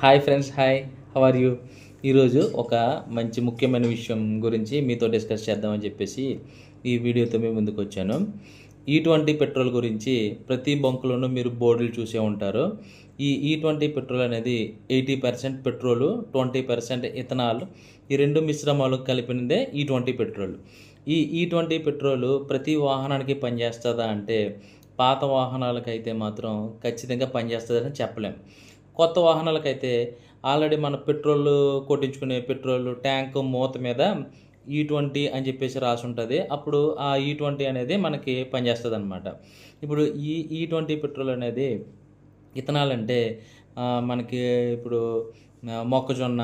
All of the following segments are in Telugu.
Hi friends, hi. How are you? ఈరోజు ఒక మంచి ముఖ్యమైన విషయం గురించి మీతో డిస్కస్ చేద్దామని చెప్పేసి ఈ వీడియోతో మీ ముందుకు వచ్చాను. E20 పెట్రోల్ గురించి ప్రతి బంకులోనూ మీరు బోర్డులు చూసే ఉంటారు. ఈ E20 పెట్రోల్ అనేది 80% పెట్రోలు, 20% ఇథనాల్, ఈ రెండు మిశ్రమాలు కలిపినదే E20 పెట్రోల్. ఈ E20 పెట్రోలు ప్రతి వాహనానికి పనిచేస్తుందా అంటే పాత వాహనాలకైతే మాత్రం ఖచ్చితంగా పనిచేస్తుందని చెప్పలేం. కొత్త వాహనాలకైతే ఆల్రెడీ మన పెట్రోల్ కొట్టించుకునే పెట్రోల్ ట్యాంక్ మూత మీద E20 అని చెప్పేసి రాసుంటుంది. అప్పుడు ఆ E20 అనేది మనకి పనిచేస్తుందనమాట. ఇప్పుడు ఈ E20 పెట్రోల్ అనేది ఇథనాల్ అంటే మనకి ఇప్పుడు మొక్కజొన్న,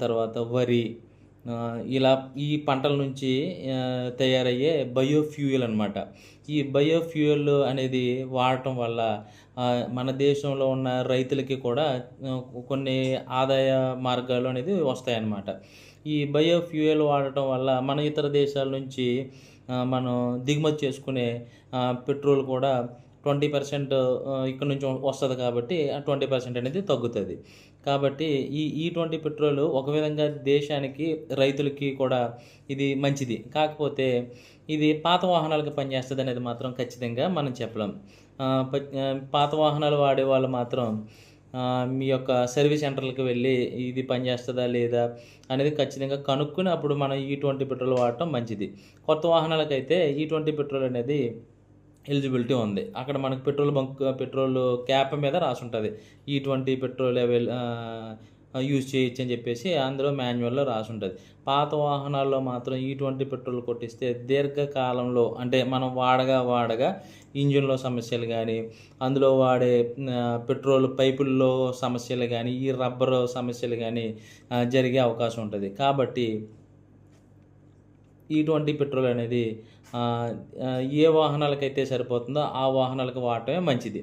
తర్వాత వరి, ఇలా ఈ పంటల నుంచి తయారయ్యే బయోఫ్యూయల్ అనమాట. ఈ బయోఫ్యూయల్ అనేది వాడటం వల్ల మన దేశంలో ఉన్న రైతులకి కూడా కొన్ని ఆదాయ మార్గాలు అనేది వస్తాయన్నమాట. ఈ బయోఫ్యూయల్ వాడటం వల్ల మన ఇతర దేశాల నుంచి మనం దిగుమతి చేసుకునే పెట్రోల్ కూడా 20% ఇక్కడ నుంచి వస్తుంది కాబట్టి ఆ 20% అనేది తగ్గుతుంది. కాబట్టి ఈ E20 పెట్రోల్ ఒక విధంగా దేశానికి, రైతులకి కూడా ఇది మంచిది. కాకపోతే ఇది పాత వాహనాలకు పనిచేస్తుంది అనేది మాత్రం ఖచ్చితంగా మనం చెప్పలేం. పాత వాహనాలు వాడేవాళ్ళు మాత్రం మీ యొక్క సర్వీస్ సెంటర్లకు వెళ్ళి ఇది పనిచేస్తుందా లేదా అనేది ఖచ్చితంగా కనుక్కొని అప్పుడు మనం E20 పెట్రోల్ వాడటం మంచిది. కొత్త వాహనాలకైతే E20 పెట్రోల్ అనేది ఎలిజిబిలిటీ ఉంది. అక్కడ మనకు పెట్రోల్ క్యాప్ మీద రాసుంటుంది E20 పెట్రోల్ యూజ్ చేయొచ్చు అని చెప్పేసి అందులో మాన్యువల్లో రాసుంటుంది. పాత వాహనాల్లో మాత్రం E20 పెట్రోల్ కొట్టిస్తే దీర్ఘకాలంలో అంటే మనం వాడగా ఇంజిన్లో సమస్యలు కానీ, అందులో వాడే పెట్రోల్ పైపుల్లో సమస్యలు కానీ, ఈ రబ్బర్ సమస్యలు కానీ జరిగే అవకాశం ఉంటుంది. కాబట్టి E20 పెట్రోల్ అనేది ఏ వాహనాలకైతే సరిపోతుందో ఆ వాహనాలకు వాడటమే మంచిది.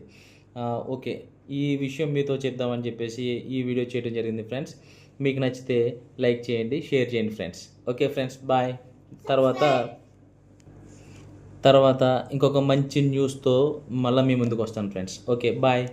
ఓకే, ఈ విషయం మీతో చెప్దామని చెప్పేసి ఈ వీడియో చేయడం జరిగింది ఫ్రెండ్స్. మీకు నచ్చితే లైక్ చేయండి, షేర్ చేయండి ఫ్రెండ్స్. Okay friends, bye. తర్వాత ఇంకొక మంచి న్యూస్తో మళ్ళీ మీ ముందుకు వస్తాను ఫ్రెండ్స్. Okay, bye.